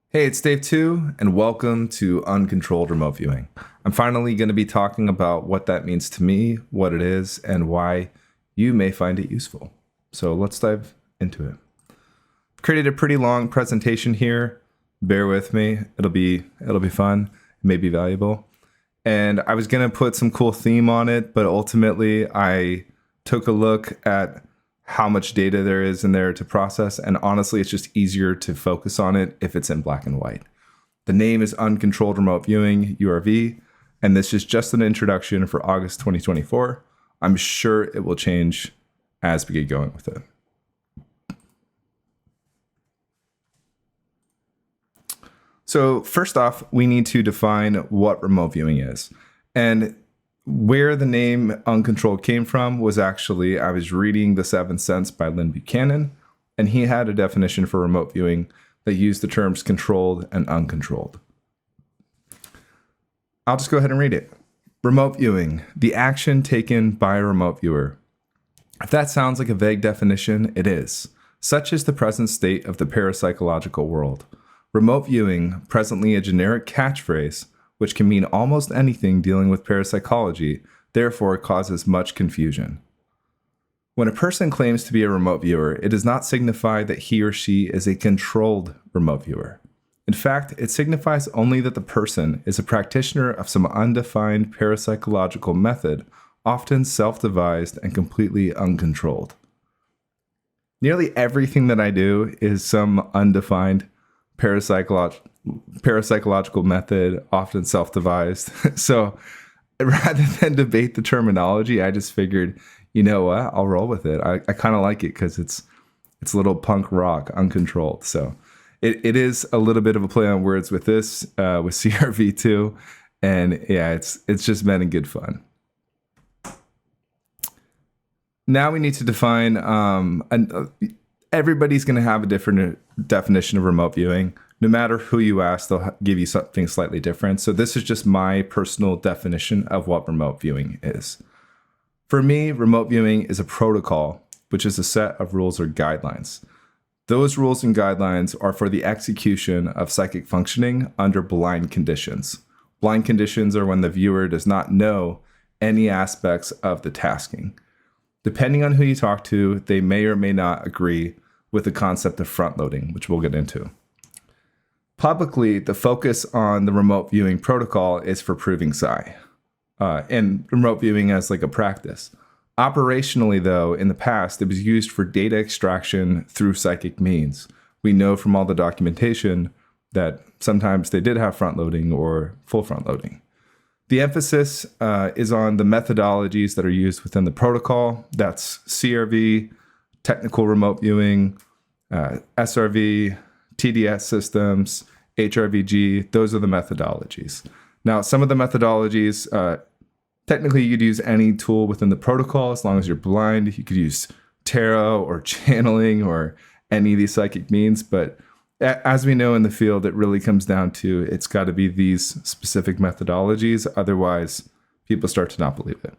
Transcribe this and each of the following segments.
Hey, it's Dave 2, and welcome to Uncontrolled Remote Viewing. I'm finally going to be talking about what that means to me, what it is, and why you may find it useful. So let's dive into it. I've created a pretty long presentation here. Bear with me. It'll be fun, it may be valuable. And I was going to put some cool theme on it, but ultimately I took a look at how much data there is in there to process. And honestly, it's just easier to focus on it if it's in black and white. The name is Uncontrolled Remote Viewing, URV, and this is just an introduction for August 2024. I'm sure it will change as we get going with it. So first off, we need to define what remote viewing is. And where the name Uncontrolled came from was actually, I was reading The Seventh Sense by Lynn Buchanan, and he had a definition for remote viewing that used the terms controlled and uncontrolled. I'll just go ahead and read it. Remote viewing, the action taken by a remote viewer. If that sounds like a vague definition, it is. Such is the present state of the parapsychological world. Remote viewing, presently a generic catchphrase, which can mean almost anything dealing with parapsychology, therefore causes much confusion. When a person claims to be a remote viewer, it does not signify that he or she is a controlled remote viewer. In fact, it signifies only that the person is a practitioner of some undefined parapsychological method, often self-devised and completely uncontrolled. Nearly everything that I do is some undefined parapsychological method, often self-devised. So rather than debate the terminology, I just figured, you know what, I'll roll with it. I kind of like it because it's a little punk rock, uncontrolled. So it is a little bit of a play on words with this, with CRV too. And yeah, it's just been good fun. Now we need to define, everybody's going to have a different definition of remote viewing. No matter who you ask, they'll give you something slightly different. So this is just my personal definition of what remote viewing is. For me, remote viewing is a protocol, which is a set of rules or guidelines. Those rules and guidelines are for the execution of psychic functioning under blind conditions. Blind conditions are when the viewer does not know any aspects of the tasking. Depending on who you talk to, they may or may not agree with the concept of front-loading, which we'll get into. Publicly, the focus on the remote viewing protocol is for proving psi, and remote viewing as like a practice. Operationally, though, in the past, it was used for data extraction through psychic means. We know from all the documentation that sometimes they did have front-loading or full front-loading. The emphasis is on the methodologies that are used within the protocol. That's CRV, technical remote viewing, SRV, TDS systems, HRVG. Those are the methodologies. Now, some of the methodologies, technically you'd use any tool within the protocol as long as you're blind. You could use tarot or channeling or any of these psychic means, but as we know in the field, it really comes down to it's got to be these specific methodologies. Otherwise, people start to not believe it.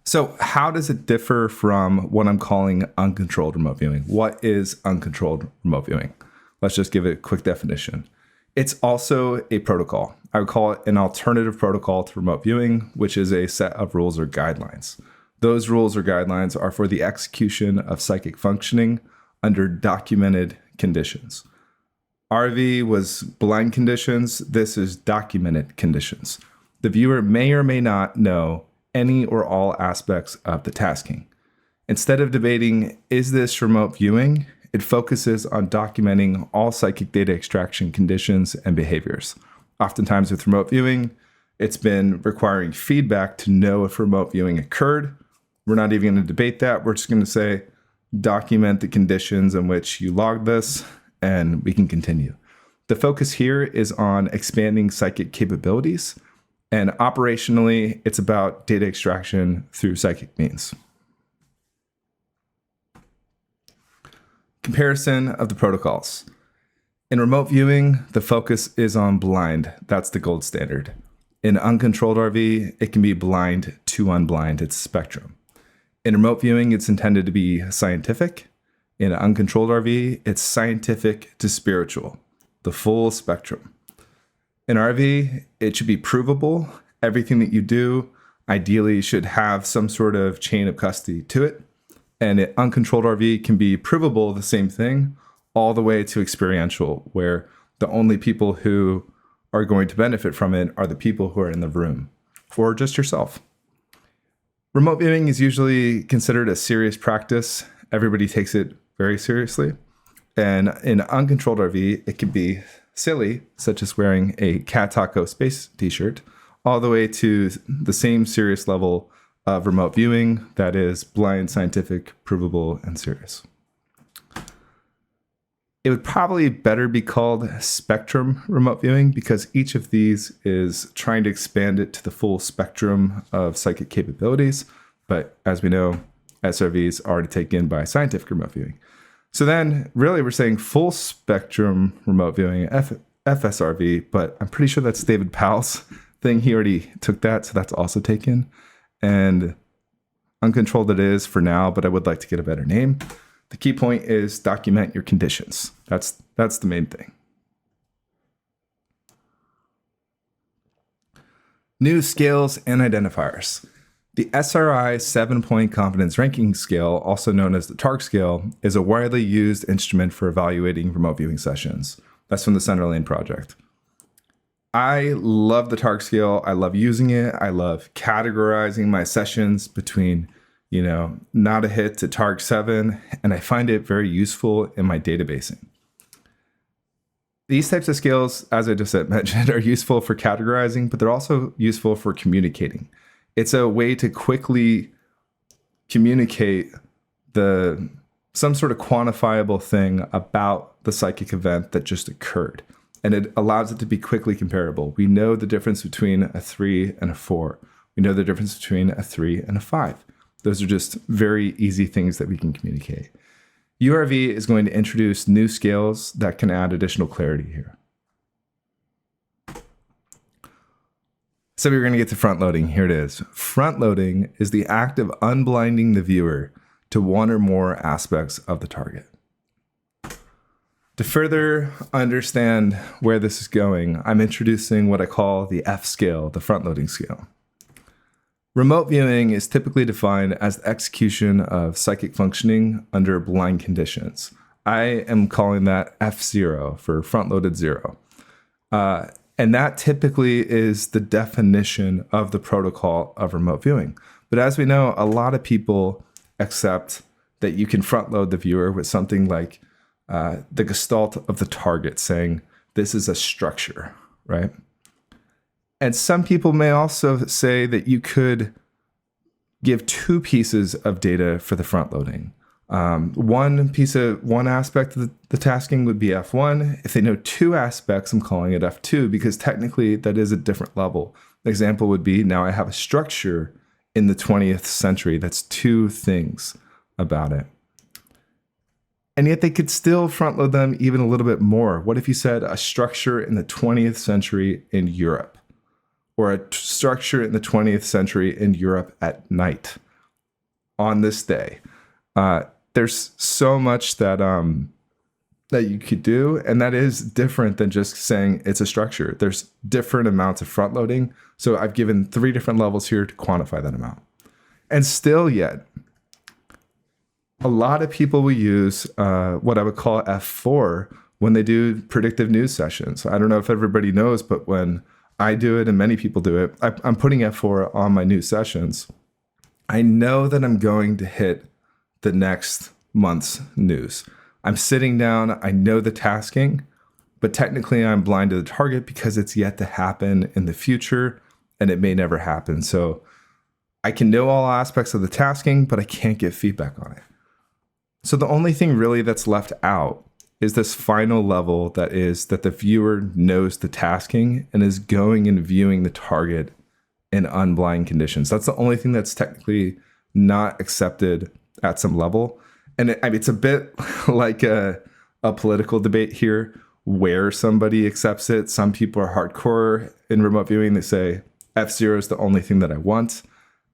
So how does it differ from what I'm calling uncontrolled remote viewing? What is uncontrolled remote viewing? Let's just give it a quick definition. It's also a protocol. I would call it an alternative protocol to remote viewing, which is a set of rules or guidelines. Those rules or guidelines are for the execution of psychic functioning under documented conditions. RV was blind conditions. This is documented conditions. The viewer may or may not know any or all aspects of the tasking. Instead of debating, is this remote viewing? It focuses on documenting all psychic data extraction conditions and behaviors. Oftentimes with remote viewing, it's been requiring feedback to know if remote viewing occurred. We're not even going to debate that. We're just going to say, document the conditions in which you log this, and we can continue. The focus here is on expanding psychic capabilities, and operationally, it's about data extraction through psychic means. Comparison of the protocols. In remote viewing, the focus is on blind. That's the gold standard. In uncontrolled RV, it can be blind to unblind. It's a spectrum. In remote viewing, it's intended to be scientific. In uncontrolled RV, it's scientific to spiritual, the full spectrum. In RV, it should be provable. Everything that you do ideally should have some sort of chain of custody to it. And in uncontrolled RV can be provable, the same thing, all the way to experiential, where the only people who are going to benefit from it are the people who are in the room, or just yourself. Remote viewing is usually considered a serious practice. Everybody takes it very seriously. And in uncontrolled RV, it can be silly, such as wearing a Cat Taco Space t-shirt, all the way to the same serious level of remote viewing that is blind, scientific, provable, and serious. It would probably better be called spectrum remote viewing because each of these is trying to expand it to the full spectrum of psychic capabilities. But as we know, SRVs are already taken by scientific remote viewing. So then really we're saying full spectrum remote viewing, FSRV, but I'm pretty sure that's David Powell's thing. He already took that, so that's also taken. And uncontrolled it is for now, but I would like to get a better name. The key point is document your conditions. That's the main thing. New scales and identifiers. The SRI 7-point confidence ranking scale, also known as the TARC scale, is a widely used instrument for evaluating remote viewing sessions. That's from the Centerlane project. I love the TARC scale. I love using it. I love categorizing my sessions between not a hit to TARC 7, and I find it very useful in my databasing. These types of scales, as I just mentioned, are useful for categorizing, but they're also useful for communicating. It's a way to quickly communicate some sort of quantifiable thing about the psychic event that just occurred, and it allows it to be quickly comparable. We know the difference between a 3 and a 4. We know the difference between a 3 and a 5. Those are just very easy things that we can communicate. URV is going to introduce new scales that can add additional clarity here. So we're going to get to front loading. Here it is. Front loading is the act of unblinding the viewer to one or more aspects of the target. To further understand where this is going, I'm introducing what I call the F scale, the front loading scale. Remote viewing is typically defined as the execution of psychic functioning under blind conditions. I am calling that F0 for front-loaded 0. And that typically is the definition of the protocol of remote viewing. But as we know, a lot of people accept that you can front-load the viewer with something like the gestalt of the target, saying this is a structure, right? And some people may also say that you could give 2 pieces of data for the front loading. One aspect of the tasking would be F1. If they know 2 aspects, I'm calling it F2 because technically that is a different level. The example would be, now I have a structure in the 20th century. That's 2 things about it. And yet they could still front load them even a little bit more. What if you said a structure in the 20th century in Europe? Or a structure in the 20th century in Europe at night on this day. There's so much that you could do, and that is different than just saying it's a structure. There's different amounts of front loading. So I've given 3 different levels here to quantify that amount. And still yet, a lot of people will use what I would call F4 when they do predictive news sessions. I don't know if everybody knows, but when I do it and many people do it, I'm putting F4 on my news sessions. I know that I'm going to hit the next month's news. I'm sitting down, I know the tasking, but technically I'm blind to the target because it's yet to happen in the future and it may never happen. So I can know all aspects of the tasking, but I can't get feedback on it. So the only thing really that's left out is this final level that is that the viewer knows the tasking and is going and viewing the target in unblind conditions. That's the only thing that's technically not accepted at some level. And it's a bit like a political debate here where somebody accepts it. Some people are hardcore in remote viewing. They say F0 is the only thing that I want.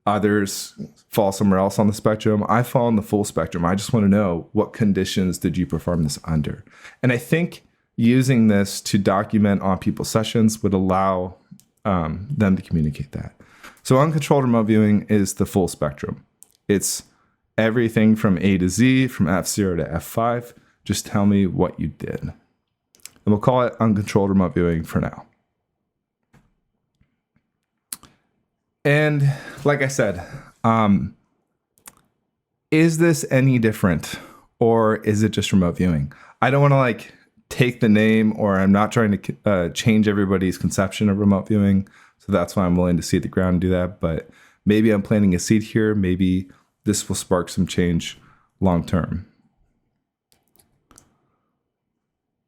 Others fall somewhere else on the spectrum. I fall in the full spectrum. I just want to know, what conditions did you perform this under? And I think using this to document on people's sessions would allow them to communicate that. So uncontrolled remote viewing is the full spectrum. It's everything from A to Z, from F0 to F5. Just tell me what you did. And we'll call it uncontrolled remote viewing for now. And like I said, is this any different, or is it just remote viewing? I don't want to like take the name, or I'm not trying to change everybody's conception of remote viewing. So that's why I'm willing to seed the ground and do that. But maybe I'm planting a seed here. Maybe this will spark some change long term.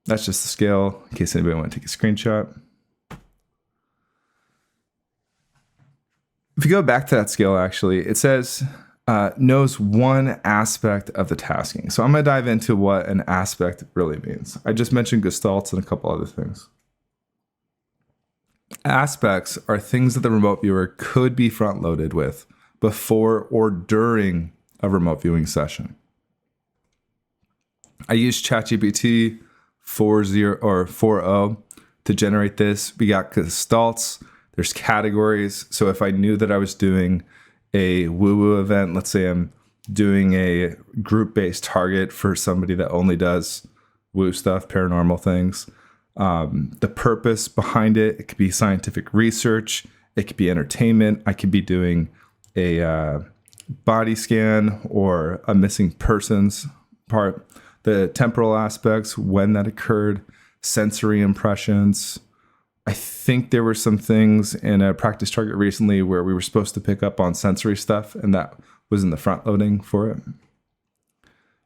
That's just the scale, in case anybody want to take a screenshot. If you go back to that scale, actually, it says knows one aspect of the tasking. So I'm going to dive into what an aspect really means. I just mentioned gestalts and a couple other things. Aspects are things that the remote viewer could be front loaded with before or during a remote viewing session. I used ChatGPT 4.0 to generate this. We got gestalts. There's categories. So if I knew that I was doing a woo-woo event, let's say I'm doing a group-based target for somebody that only does woo stuff, paranormal things, the purpose behind it could be scientific research. It could be entertainment. I could be doing a body scan or a missing persons part. The temporal aspects, when that occurred, sensory impressions. I think there were some things in a practice target recently where we were supposed to pick up on sensory stuff, and that was in the front loading for it.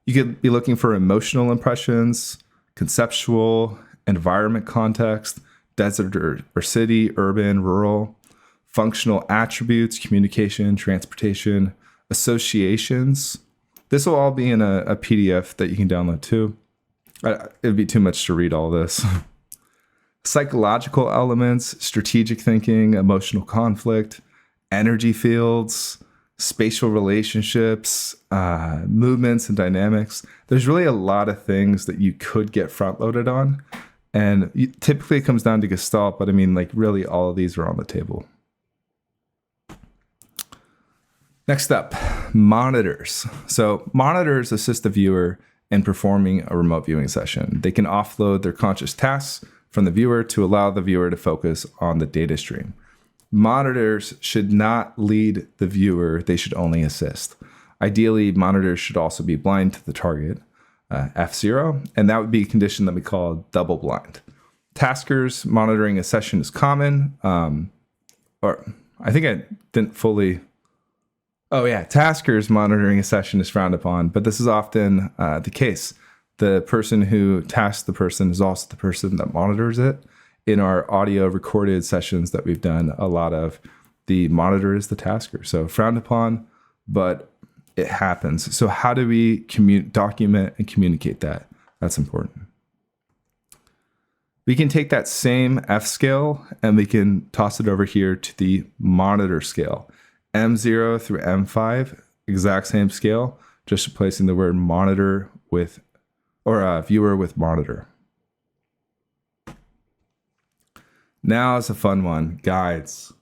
You could be looking for emotional impressions, conceptual, environment context, desert or city, urban, rural, functional attributes, communication, transportation, associations. This will all be in a PDF that you can download too. It'd be too much to read all this. Psychological elements, strategic thinking, emotional conflict, energy fields, spatial relationships, movements and dynamics. There's really a lot of things that you could get front loaded on. And typically it comes down to gestalt, but I mean, like really all of these are on the table. Next up, monitors. So monitors assist the viewer in performing a remote viewing session. They can offload their conscious tasks from the viewer to allow the viewer to focus on the data stream. Monitors should not lead the viewer, they should only assist. Ideally, monitors should also be blind to the target, F0, and that would be a condition that we call double blind. Taskers monitoring a session is common, or I think I didn't fully... Oh yeah, taskers monitoring a session is frowned upon, but this is often the case. The person who tasks the person is also the person that monitors it. In our audio recorded sessions that we've done, a lot of the monitor is the tasker. So frowned upon, but it happens. So how do we document and communicate that? That's important. We can take that same F scale and we can toss it over here to the monitor scale. M0 through M5, exact same scale, just replacing the word monitor with, or viewer with monitor. Now is a fun one, guides.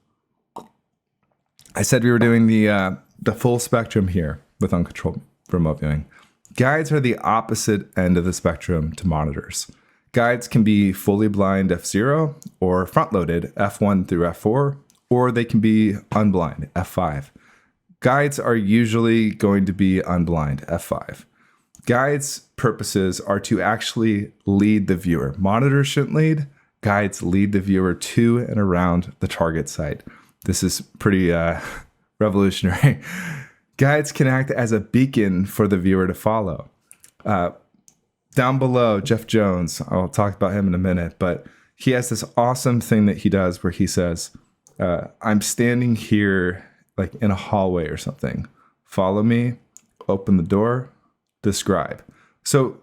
I said we were doing the full spectrum here with uncontrolled remote viewing. Guides are the opposite end of the spectrum to monitors. Guides can be fully blind F0 or front-loaded F1 through F4, or they can be unblind F5. Guides are usually going to be unblind F5. Guides' purposes are to actually lead the viewer. Monitors shouldn't lead. Guides lead the viewer to and around the target site. This is pretty revolutionary. Guides can act as a beacon for the viewer to follow. Down below, Jeff Jones, I'll talk about him in a minute, but he has this awesome thing that he does where he says, I'm standing here like in a hallway or something. Follow me, open the door, describe. So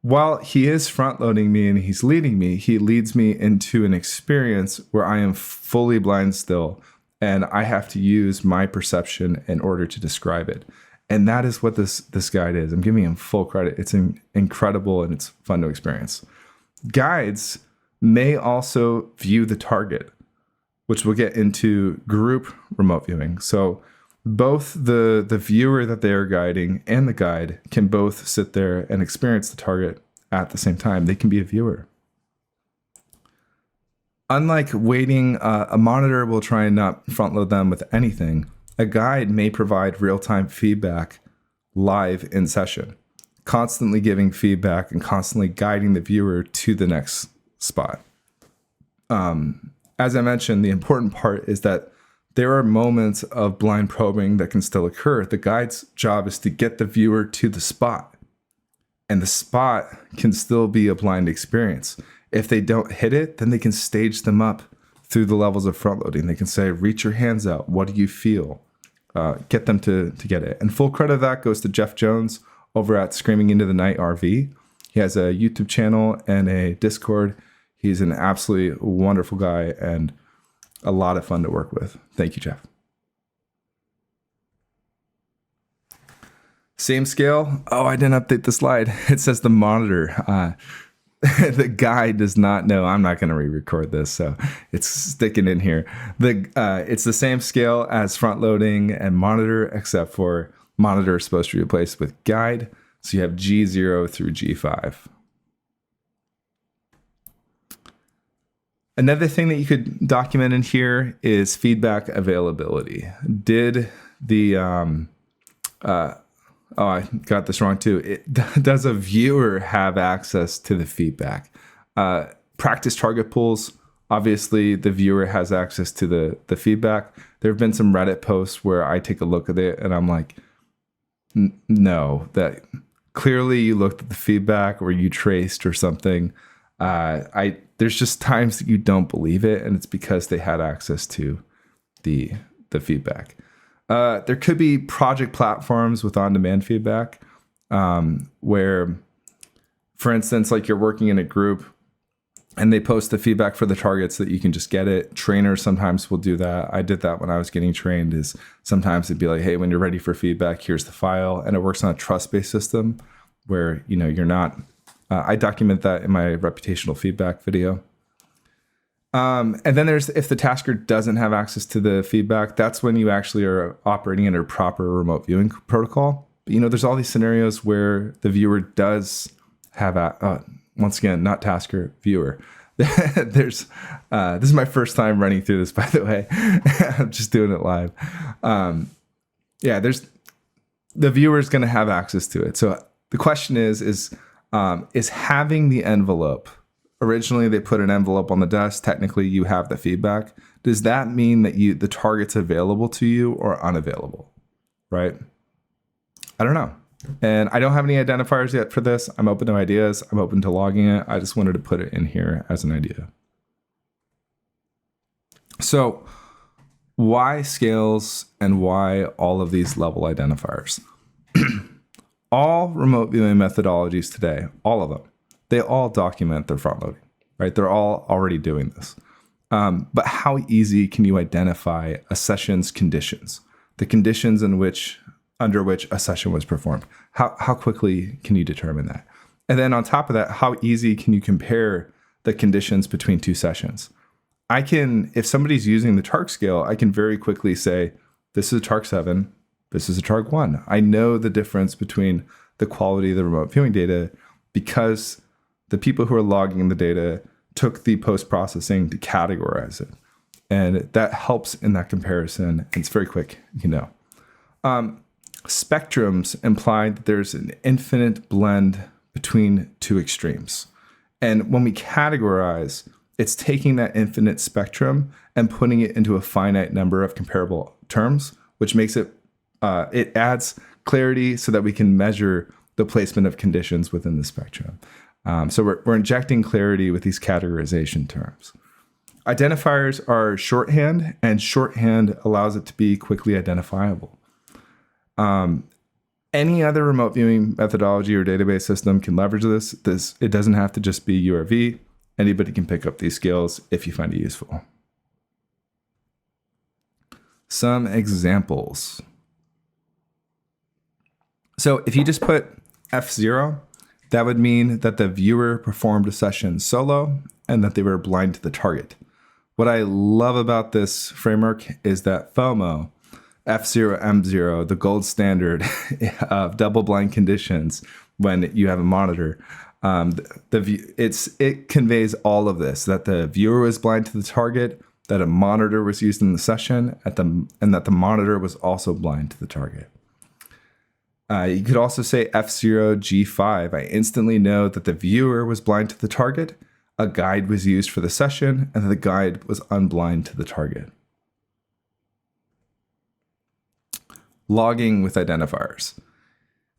while he is front loading me and he's leading me, he leads me into an experience where I am fully blind still. and I have to use my perception in order to describe it. And that is what this guide is. I'm giving him full credit. It's incredible and it's fun to experience. Guides may also view the target, which we'll get into group remote viewing. So both the viewer that they are guiding and the guide can both sit there and experience the target at the same time. They can be a viewer. Unlike waiting, a monitor will try and not front load them with anything. A guide may provide real-time feedback live in session, constantly giving feedback and constantly guiding the viewer to the next spot. As I mentioned, the important part is that there are moments of blind probing that can still occur. The guide's job is to get the viewer to the spot, and the spot can still be a blind experience. If they don't hit it, then they can stage them up through the levels of front loading. They can say, reach your hands out. What do you feel? Get them to get it. And full credit of that goes to Jeff Jones over at Screaming Into the Night RV. He has a YouTube channel and a Discord. He's an absolutely wonderful guy and a lot of fun to work with. Thank you, Jeff. Same scale. Oh, I didn't update the slide. It says the monitor. The guide does not know. I'm not going to re-record this, so it's sticking in here. It's the same scale as front loading and monitor, except for monitor is supposed to be replaced with guide. So you have G0 through G5. Another thing that you could document in here is feedback availability. Did the I got this wrong too. Does a viewer have access to the feedback? Practice target pools. Obviously, the viewer has access to the feedback. There have been some Reddit posts where I take a look at it and I'm like, no, that clearly you looked at the feedback or you traced or something. There's just times that you don't believe it, and it's because they had access to the feedback. There could be project platforms with on-demand feedback, where, for instance, like you're working in a group and they post the feedback for the targets that you can just get it. Trainers sometimes will do that. I did that when I was getting trained. Is sometimes it'd be like, hey, when you're ready for feedback, here's the file. And it works on a trust-based system where, you're not, I document that in my reputational feedback video. And then there's, if the tasker doesn't have access to the feedback, that's when you actually are operating under proper remote viewing protocol. But, there's all these scenarios where the viewer does have, once again, not tasker, viewer. This is my first time running through this, by the way. I'm just doing it live. There's the viewer is going to have access to it. So the question is having the envelope. Originally, they put an envelope on the desk. Technically, you have the feedback. Does that mean that the target's available to you or unavailable? Right? I don't know. And I don't have any identifiers yet for this. I'm open to ideas. I'm open to logging it. I just wanted to put it in here as an idea. So why scales and why all of these level identifiers? All remote viewing methodologies today, all of them, they all document their front loading, right? They're all already doing this. But how easy can you identify a session's conditions, the conditions under which a session was performed? How quickly can you determine that? And then on top of that, how easy can you compare the conditions between two sessions? If somebody's using the TARC scale, I can very quickly say, this is a TARC 7, this is a TARC 1. I know the difference between the quality of the remote viewing data because the people who are logging the data took the post-processing to categorize it. And that helps in that comparison. And it's very quick, Spectrums imply that there's an infinite blend between two extremes. And when we categorize, it's taking that infinite spectrum and putting it into a finite number of comparable terms, which makes it adds clarity so that we can measure the placement of conditions within the spectrum. So we're injecting clarity with these categorization terms. Identifiers are shorthand, and shorthand allows it to be quickly identifiable. Any other remote viewing methodology or database system can leverage this. It doesn't have to just be URV. Anybody can pick up these skills if you find it useful. Some examples. So if you just put F0, that would mean that the viewer performed a session solo and that they were blind to the target. What I love about this framework is that FOMO, F0, M0, the gold standard of double blind conditions when you have a monitor, it conveys all of this, that the viewer was blind to the target, that a monitor was used in the session, and that the monitor was also blind to the target. You could also say F0, G5. I instantly know that the viewer was blind to the target, a guide was used for the session, and the guide was unblind to the target. Logging with identifiers.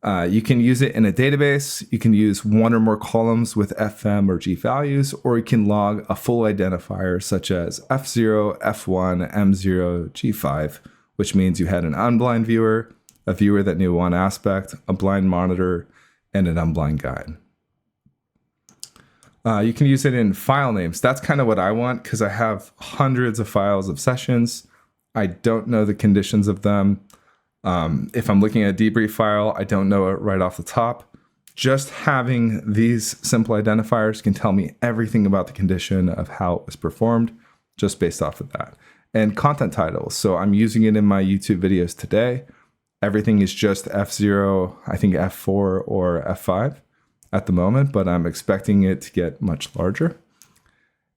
You can use it in a database. You can use one or more columns with FM or G values, or you can log a full identifier such as F0, F1, M0, G5, which means you had an unblind viewer, a viewer that knew one aspect, a blind monitor, and an unblind guide. You can use it in file names. That's kind of what I want because I have hundreds of files of sessions. I don't know the conditions of them. If I'm looking at a debrief file, I don't know it right off the top. Just having these simple identifiers can tell me everything about the condition of how it was performed just based off of that. And content titles. So I'm using it in my YouTube videos today. Everything is just F0, I think F4 or F5 at the moment, but I'm expecting it to get much larger.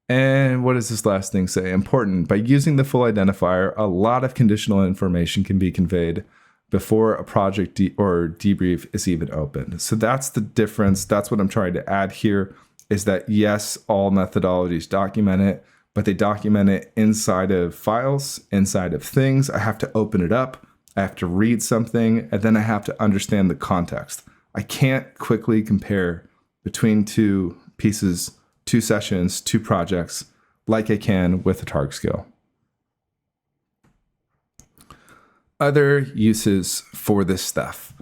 And what does this last thing say? Important. By using the full identifier, a lot of conditional information can be conveyed before a project or debrief is even opened. So that's the difference. That's what I'm trying to add here is that yes, all methodologies document it, but they document it inside of files, inside of things. I have to open it up. I have to read something, and then I have to understand the context. I can't quickly compare between two pieces, two sessions, two projects, like I can with a target skill. Other uses for this stuff.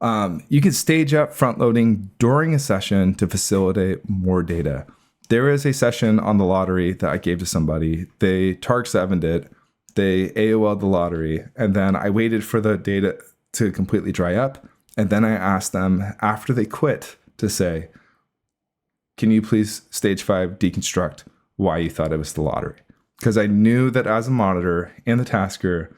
You can stage up front loading during a session to facilitate more data. There is a session on the lottery that I gave to somebody. They target 7'd it. They AOL'd the lottery, and then I waited for the data to completely dry up. And then I asked them after they quit to say, can you please stage 5 deconstruct why you thought it was the lottery? Because I knew that as a monitor and the tasker,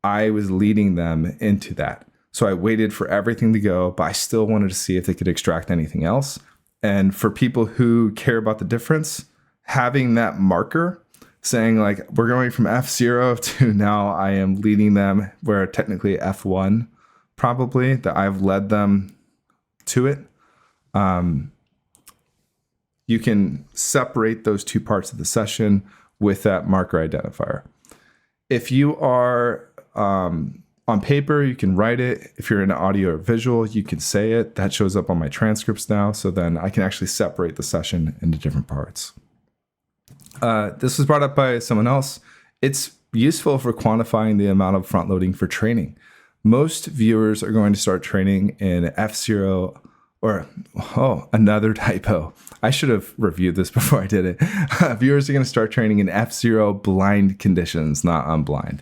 I was leading them into that. So I waited for everything to go, but I still wanted to see if they could extract anything else. And for people who care about the difference, having that marker saying like, we're going from F0 to now I am leading them where technically F1, probably that I've led them to it. You can separate those two parts of the session with that marker identifier. If you are on paper, you can write it. If you're in audio or visual, you can say it. That shows up on my transcripts now. So then I can actually separate the session into different parts. This was brought up by someone else. It's useful for quantifying the amount of front loading for training. Most viewers are going to start training in F0 or, another typo. I should have reviewed this before I did it. Viewers are going to start training in F0 blind conditions, not unblind.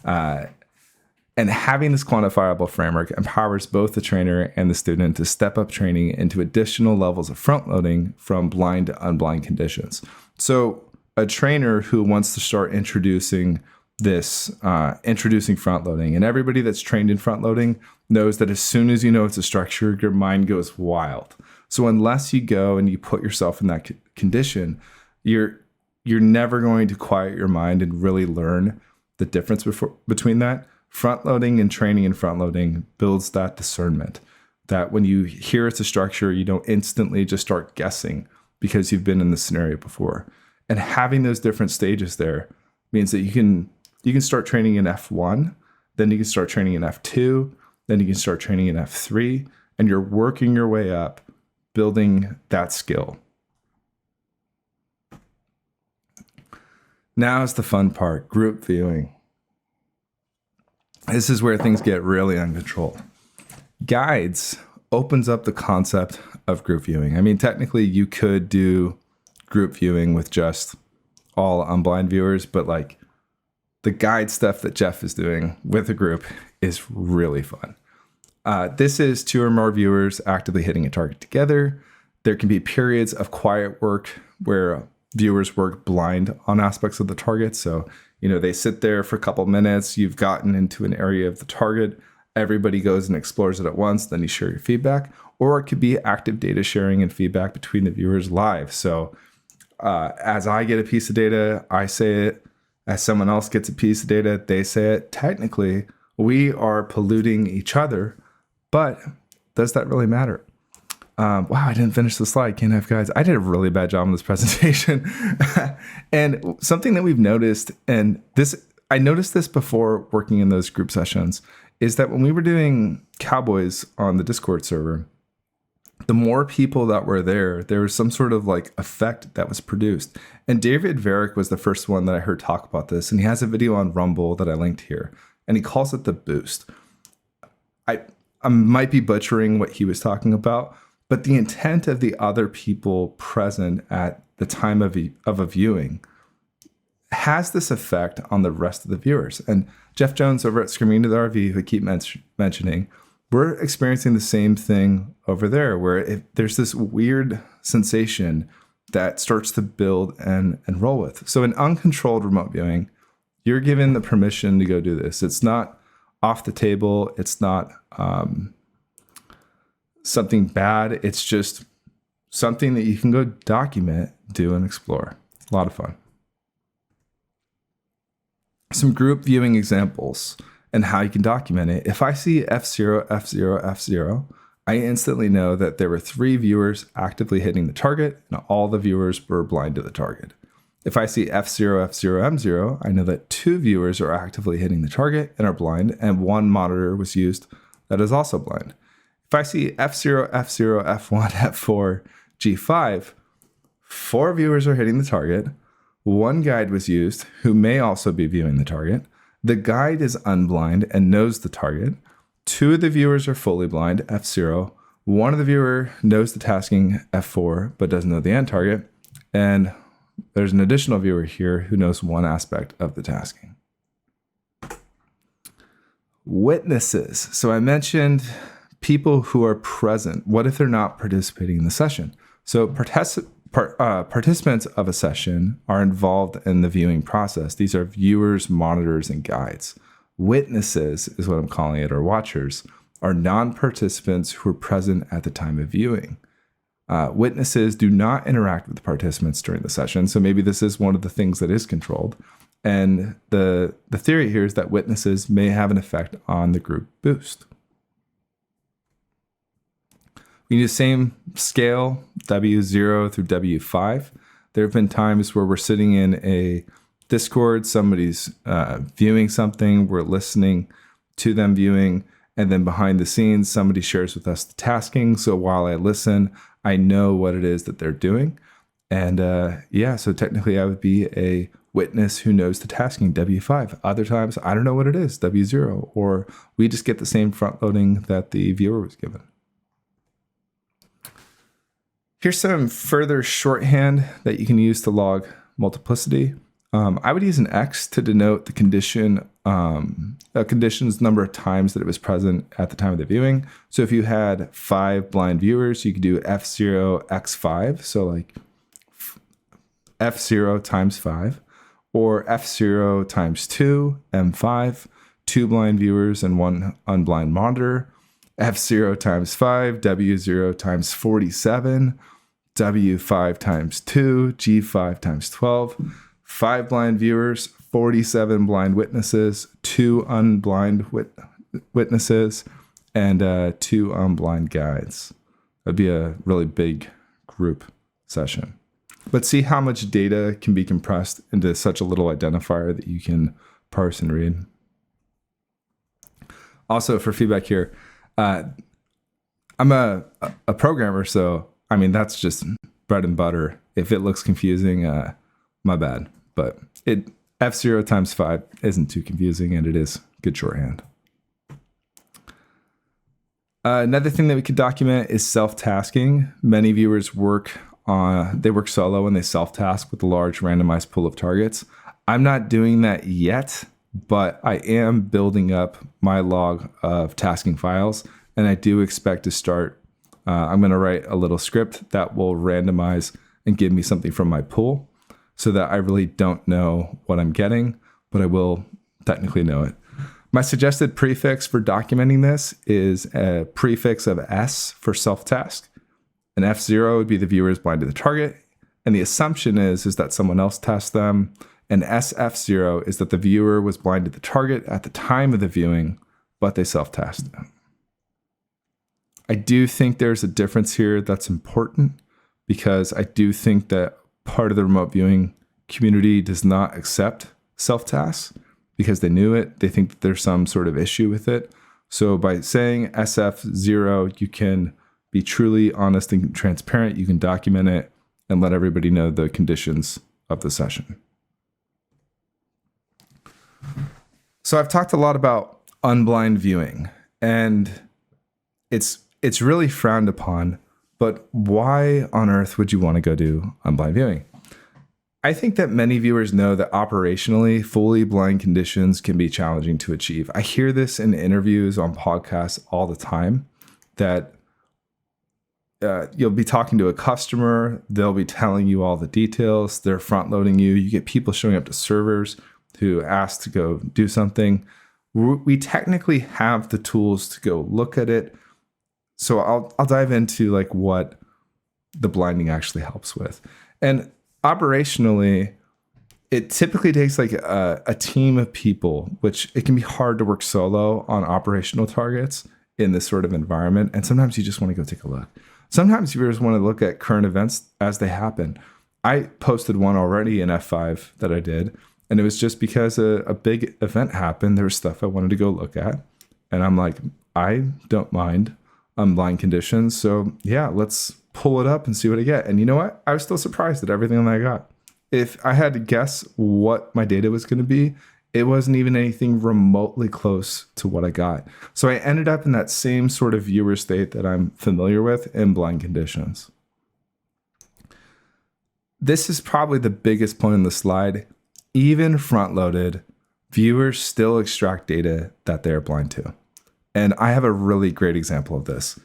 And having this quantifiable framework empowers both the trainer and the student to step up training into additional levels of front loading from blind to unblind conditions. So a trainer who wants to start introducing front loading, and everybody that's trained in front loading knows that as soon as you know it's a structure, your mind goes wild. So unless you go and you put yourself in that condition, you're never going to quiet your mind and really learn the difference between that. Front loading and training in front loading builds that discernment that when you hear it's a structure, you don't instantly just start guessing because you've been in this scenario before. And having those different stages there means that you can start training in F1, then you can start training in F2, then you can start training in F3, and you're working your way up, building that skill. Now is the fun part, group viewing. This is where things get really uncontrolled. Guides opens up the concept of group viewing. I mean, technically you could do group viewing with just all unblind viewers, but like the guide stuff that Jeff is doing with a group is really fun. This is 2 or more viewers actively hitting a target together. There can be periods of quiet work where viewers work blind on aspects of the target. So, they sit there for a couple minutes. You've gotten into an area of the target. Everybody goes and explores it at once. Then you share your feedback. Or it could be active data sharing and feedback between the viewers live. So as I get a piece of data, I say it. As someone else gets a piece of data, they say it. Technically, we are polluting each other. But does that really matter? Wow, I didn't finish the slide. Can't have guides. I did a really bad job on this presentation. And something that we've noticed, and I noticed this before working in those group sessions, is that when we were doing Cowboys on the Discord server, the more people that were there was some sort of like effect that was produced. And David Varick was the first one that I heard talk about this. And he has a video on Rumble that I linked here. And he calls it the boost. I might be butchering what he was talking about, but the intent of the other people present at the time of a viewing has this effect on the rest of the viewers. And Jeff Jones over at Screaming to the RV, who I keep mentioning, we're experiencing the same thing over there, where there's this weird sensation that starts to build and roll with. So in uncontrolled remote viewing, you're given the permission to go do this. It's not off the table. It's not something bad. It's just something that you can go document, do, and explore. A lot of fun. Some group viewing examples and how you can document it. If I see F0, F0, F0, I instantly know that there were 3 viewers actively hitting the target and all the viewers were blind to the target. If I see F0, F0, M0, I know that 2 viewers are actively hitting the target and are blind, and 1 monitor was used that is also blind. If I see F0, F0, F1, F4, G5, 4 viewers are hitting the target, 1 guide was used who may also be viewing the target. The guide is unblind and knows the target. 2 of the viewers are fully blind, F0. 1 of the viewer knows the tasking, F4, but doesn't know the end target. And there's an additional viewer here who knows 1 aspect of the tasking. Witnesses. So I mentioned people who are present. What if they're not participating in the session? So participants of a session are involved in the viewing process. These are viewers, monitors, and guides. Witnesses is what I'm calling it, or watchers, are non-participants who are present at the time of viewing. Witnesses do not interact with the participants during the session, so maybe this is one of the things that is controlled. And the theory here is that witnesses may have an effect on the group boost. We need the same scale, W0 through W5. There have been times where we're sitting in a Discord, somebody's viewing something, we're listening to them viewing, and then behind the scenes, somebody shares with us the tasking. So while I listen, I know what it is that they're doing. And so technically I would be a witness who knows the tasking, W5. Other times, I don't know what it is, W0, or we just get the same front loading that the viewer was given. Here's some further shorthand that you can use to log multiplicity. I would use an X to denote the condition, a condition's number of times that it was present at the time of the viewing. So if you had 5 blind viewers, you could do F0 X5, so like F0 times 5, or F0 times 2, M5, 2 blind viewers and 1 unblind monitor, F0 times 5, W0 times 47, W5 times 2, G5 times 12, 5 blind viewers, 47 blind witnesses, 2 unblind witnesses, and 2 unblind guides. That'd be a really big group session. But see how much data can be compressed into such a little identifier that you can parse and read. Also, for feedback here, I'm a programmer, so I mean that's just bread and butter. If it looks confusing, my bad. But F0 times 5 isn't too confusing, and it is good shorthand. Another thing that we could document is self-tasking. Many viewers work solo and they self-task with a large randomized pool of targets. I'm not doing that yet, but I am building up my log of tasking files, and I do expect to start. I'm going to write a little script that will randomize and give me something from my pool so that I really don't know what I'm getting, but I will technically know it. My suggested prefix for documenting this is a prefix of S for self-task. An F0 would be the viewer is blind to the target, and the assumption is that someone else tasked them. And SF0 is that the viewer was blind to the target at the time of the viewing, but they self-tasked them. I do think there's a difference here that's important, because I do think that part of the remote viewing community does not accept self-tasks because they knew it. They think that there's some sort of issue with it. So by saying SF0, you can be truly honest and transparent. You can document it and let everybody know the conditions of the session. So I've talked a lot about unblind viewing, and it's really frowned upon, but why on earth would you want to go do unblind viewing? I think that many viewers know that operationally, fully blind conditions can be challenging to achieve. I hear this in interviews on podcasts all the time, that you'll be talking to a customer, they'll be telling you all the details, they're front loading you. You get people showing up to servers who ask to go do something. We technically have the tools to go look at it. So I'll dive into like what the blinding actually helps with. And operationally, it typically takes like a team of people, which it can be hard to work solo on operational targets in this sort of environment. And sometimes you just want to go take a look. Sometimes viewers want to look at current events as they happen. I posted one already in F5 that I did, and it was just because a big event happened. There was stuff I wanted to go look at. And I'm like, I don't mind unblind conditions. So yeah, let's pull it up and see what I get. And you know what? I was still surprised at everything that I got. If I had to guess what my data was going to be, it wasn't even anything remotely close to what I got. So I ended up in that same sort of viewer state that I'm familiar with in blind conditions. This is probably the biggest point in the slide. Even front-loaded, viewers still extract data that they're blind to. And I have a really great example of this.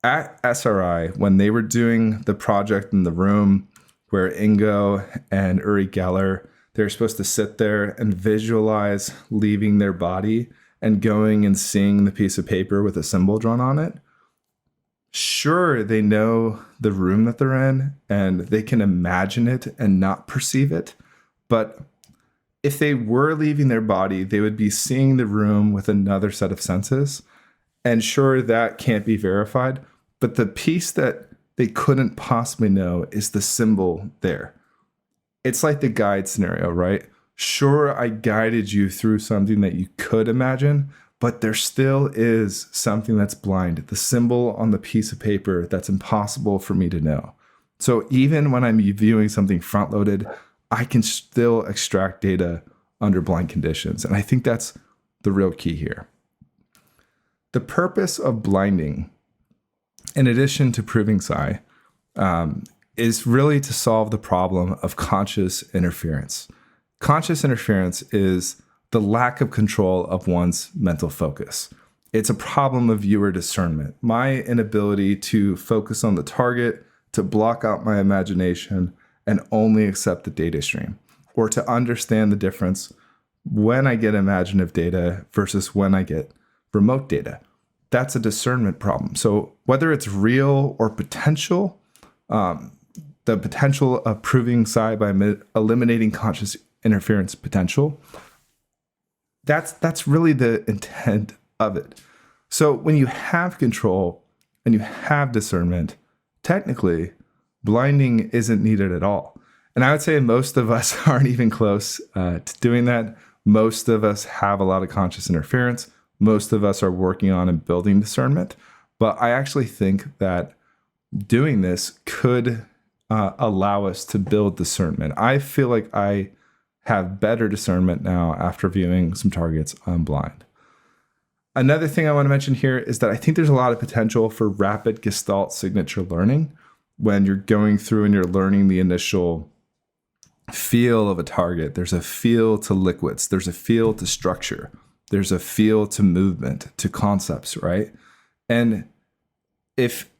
At SRI, when they were doing the project in the room where Ingo and Uri Geller, they're supposed to sit there and visualize leaving their body and going and seeing the piece of paper with a symbol drawn on it. Sure, they know the room that they're in and they can imagine it and not perceive it. But if they were leaving their body, they would be seeing the room with another set of senses. And sure, that can't be verified. But the piece that they couldn't possibly know is the symbol there. It's like the guide scenario, right? Sure, I guided you through something that you could imagine, but there still is something that's blind, the symbol on the piece of paper that's impossible for me to know. So even when I'm viewing something front-loaded, I can still extract data under blind conditions. And I think that's the real key here. The purpose of blinding, in addition to proving psi, is really to solve the problem of conscious interference. Conscious interference is the lack of control of one's mental focus. It's a problem of viewer discernment. My inability to focus on the target, to block out my imagination, and only accept the data stream, or to understand the difference when I get imaginative data versus when I get remote data. That's a discernment problem. So whether it's real or potential, the potential of proving psi by eliminating conscious interference potential, that's really the intent of it. So when you have control and you have discernment, technically, blinding isn't needed at all. And I would say most of us aren't even close to doing that. Most of us have a lot of conscious interference. Most of us are working on and building discernment. But I actually think that doing this could allow us to build discernment. I feel like I have better discernment now after viewing some targets on blind. Another thing I want to mention here is that I think there's a lot of potential for rapid Gestalt signature learning when you're going through and you're learning the initial feel of a target. There's a feel to liquids. There's a feel to structure. There's a feel to movement, to concepts, right? And if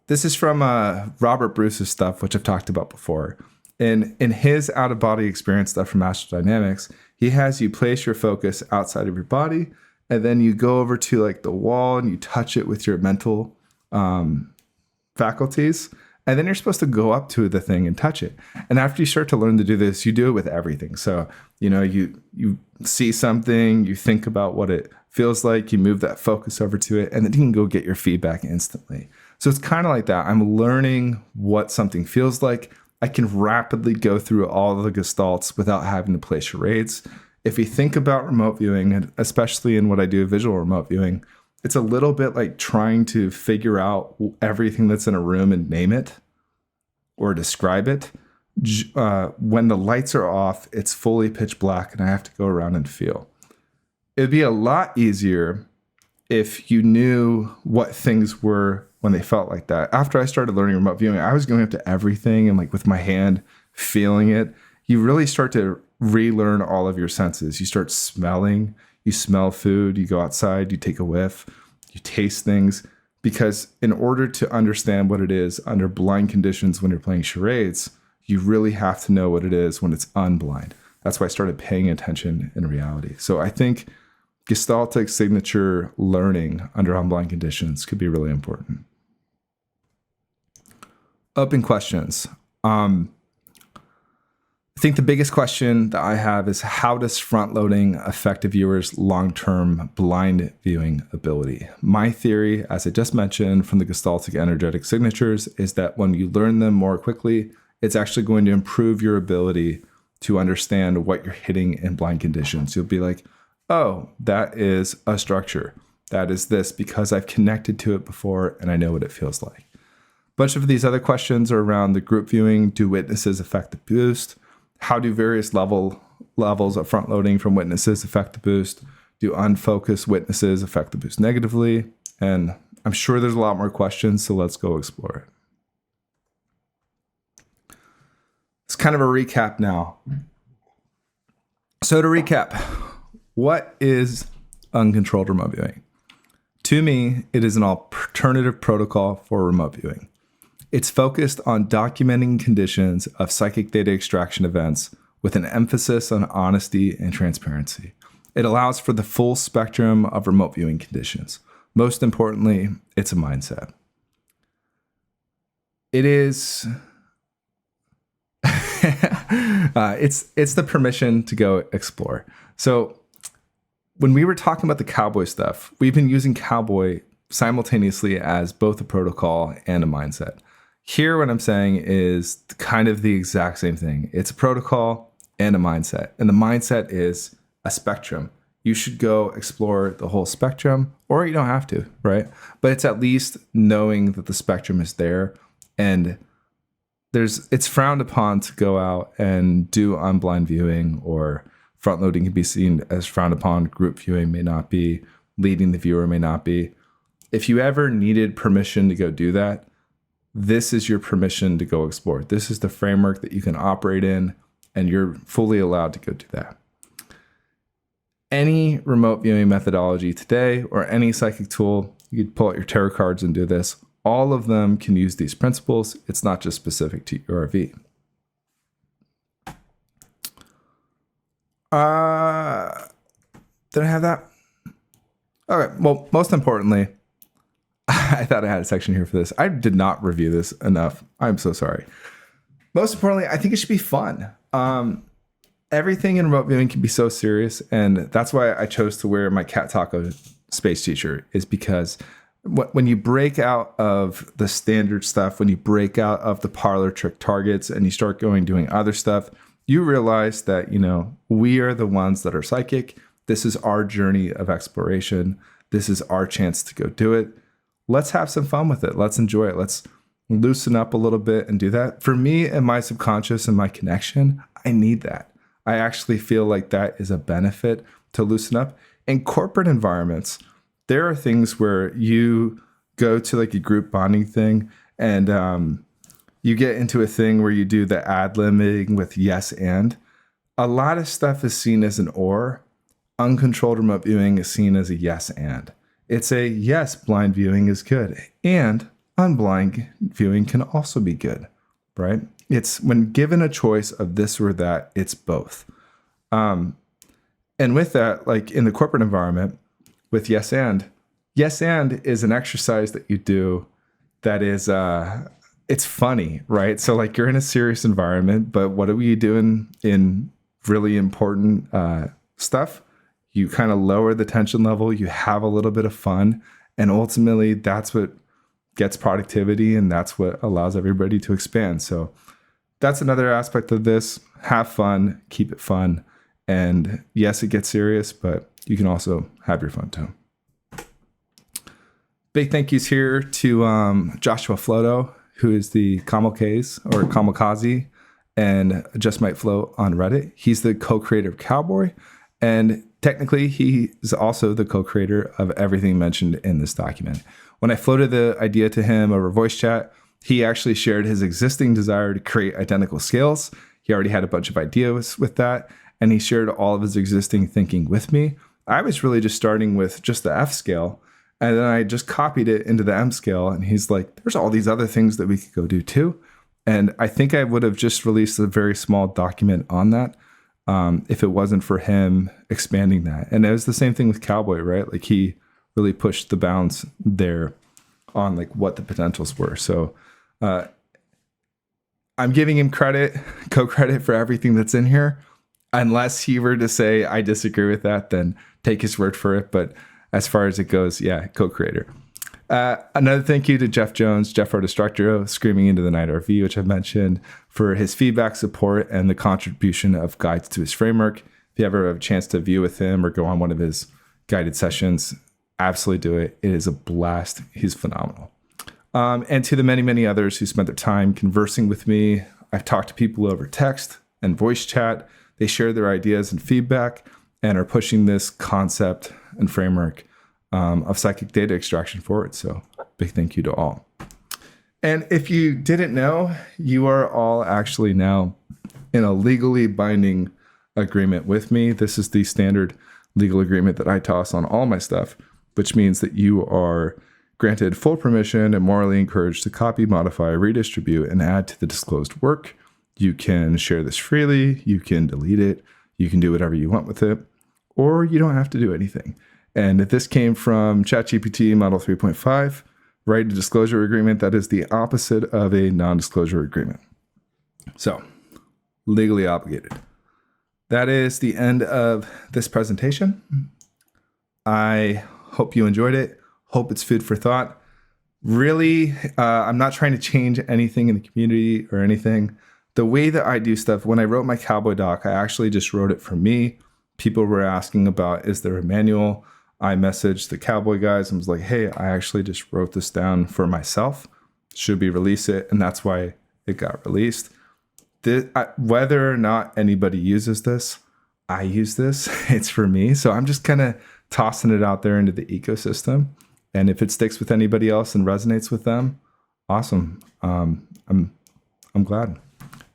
this is from Robert Bruce's stuff, which I've talked about before, and in his out-of-body experience stuff from Master Dynamics, he has you place your focus outside of your body, and then you go over to like the wall and you touch it with your mental faculties. And then you're supposed to go up to the thing and touch it. And after you start to learn to do this, you do it with everything. So, you see something, you think about what it feels like, you move that focus over to it, and then you can go get your feedback instantly. So it's kind of like that. I'm learning what something feels like. I can rapidly go through all of the gestalts without having to play charades. If you think about remote viewing, and especially in what I do, visual remote viewing, it's a little bit like trying to figure out everything that's in a room and name it or describe it. When the lights are off, it's fully pitch black and I have to go around and feel. It'd be a lot easier if you knew what things were when they felt like that. After I started learning remote viewing, I was going up to everything and like with my hand, feeling it. You really start to relearn all of your senses. You start smelling. You smell food, you go outside, you take a whiff, you taste things, because in order to understand what it is under blind conditions when you're playing charades, you really have to know what it is when it's unblind. That's why I started paying attention in reality. So I think gestaltic signature learning under unblind conditions could be really important. Open questions. I think the biggest question that I have is, how does front loading affect a viewer's long-term blind viewing ability? My theory, as I just mentioned from the gestaltic energetic signatures, is that when you learn them more quickly, it's actually going to improve your ability to understand what you're hitting in blind conditions. You'll be like, oh, that is a structure. That is this because I've connected to it before and I know what it feels like. A bunch of these other questions are around the group viewing. Do witnesses affect the boost? How do various levels of front loading from witnesses affect the boost? Do unfocused witnesses affect the boost negatively? And I'm sure there's a lot more questions, so let's go explore it. It's kind of a recap now. So to recap, what is uncontrolled remote viewing? To me, it is an alternative protocol for remote viewing. It's focused on documenting conditions of psychic data extraction events with an emphasis on honesty and transparency. It allows for the full spectrum of remote viewing conditions. Most importantly, it's a mindset. It is... it's the permission to go explore. So when we were talking about the cowboy stuff, we've been using cowboy simultaneously as both a protocol and a mindset. Here, what I'm saying is kind of the exact same thing. It's a protocol and a mindset. And the mindset is a spectrum. You should go explore the whole spectrum, or you don't have to, right? But it's at least knowing that the spectrum is there. And it's frowned upon to go out and do unblind viewing, or front loading can be seen as frowned upon. Group viewing may not be. Leading the viewer may not be. If you ever needed permission to go do that, this is your permission to go explore. This is the framework that you can operate in, and you're fully allowed to go do that. Any remote viewing methodology today, or any psychic tool, you could pull out your tarot cards and do this. All of them can use these principles. It's not just specific to URV. Did I have that? Okay, well, most importantly, I thought I had a section here for this. I did not review this enough. I'm so sorry. Most importantly, I think it should be fun. Everything in remote viewing can be so serious, and that's why I chose to wear my Cat Taco space t-shirt, is because when you break out of the standard stuff, when you break out of the parlor trick targets and you start doing other stuff, you realize that, we are the ones that are psychic. This is our journey of exploration. This is our chance to go do it. Let's have some fun with it. Let's enjoy it. Let's loosen up a little bit and do that. For me and my subconscious and my connection, I need that. I actually feel like that is a benefit to loosen up. In corporate environments, there are things where you go to like a group bonding thing and you get into a thing where you do the ad libbing with yes and. A lot of stuff is seen as an or. Uncontrolled remote viewing is seen as a yes and. It's a yes, blind viewing is good, and unblind viewing can also be good, right? It's when given a choice of this or that, it's both. And with that, like in the corporate environment with yes and is an exercise that you do that is, it's funny, right? So like you're in a serious environment, but what are we doing in really important stuff? You kind of lower the tension level, you have a little bit of fun, and ultimately that's what gets productivity and that's what allows everybody to expand. So that's another aspect of this. Have fun, keep it fun. And yes, it gets serious, but you can also have your fun too. Big thank yous here to Joshua Floto, who is the Kamikaze and Just Might Float on Reddit. He's the co-creator of Cowboy, and technically he is also the co-creator of everything mentioned in this document. When I floated the idea to him over voice chat, he actually shared his existing desire to create identical scales. He already had a bunch of ideas with that, and he shared all of his existing thinking with me. I was really just starting with just the F scale, and then I just copied it into the M scale, and he's like, there's all these other things that we could go do too. And I think I would have just released a very small document on that if it wasn't for him expanding that. And it was the same thing with Cowboy, right? Like he really pushed the bounds there on like what the potentials were. So I'm giving him co-credit for everything that's in here. Unless he were to say, I disagree with that, then take his word for it. But as far as it goes, yeah, co-creator. Another thank you to Jeff Jones, Jeff Destructoro, Screaming into the Night RV, which I mentioned, for his feedback, support, and the contribution of guides to his framework. If you ever have a chance to view with him or go on one of his guided sessions, absolutely do it. It is a blast. He's phenomenal. And to the many, many others who spent their time conversing with me. I've talked to people over text and voice chat. They share their ideas and feedback and are pushing this concept and framework of psychic data extraction forward. So big thank you to all. And if you didn't know, you are all actually now in a legally binding agreement with me. This is the standard legal agreement that I toss on all my stuff, which means that you are granted full permission and morally encouraged to copy, modify, redistribute, and add to the disclosed work. You can share this freely, you can delete it, you can do whatever you want with it, or you don't have to do anything. And this came from ChatGPT Model 3.5, right? A disclosure agreement that is the opposite of a non-disclosure agreement. So, legally obligated. That is the end of this presentation. I hope you enjoyed it. Hope it's food for thought. Really, I'm not trying to change anything in the community or anything. The way that I do stuff, when I wrote my Cowboy doc, I actually just wrote it for me. People were asking about, is there a manual? I messaged the Cowboy guys and was like, hey, I actually just wrote this down for myself. Should we release it? And that's why it got released. Whether or not anybody uses this, I use this. It's for me. So I'm just kind of tossing it out there into the ecosystem. And if it sticks with anybody else and resonates with them, awesome. I'm glad.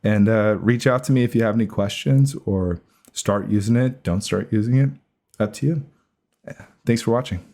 And reach out to me if you have any questions or start using it. Don't start using it. Up to you. Thanks for watching.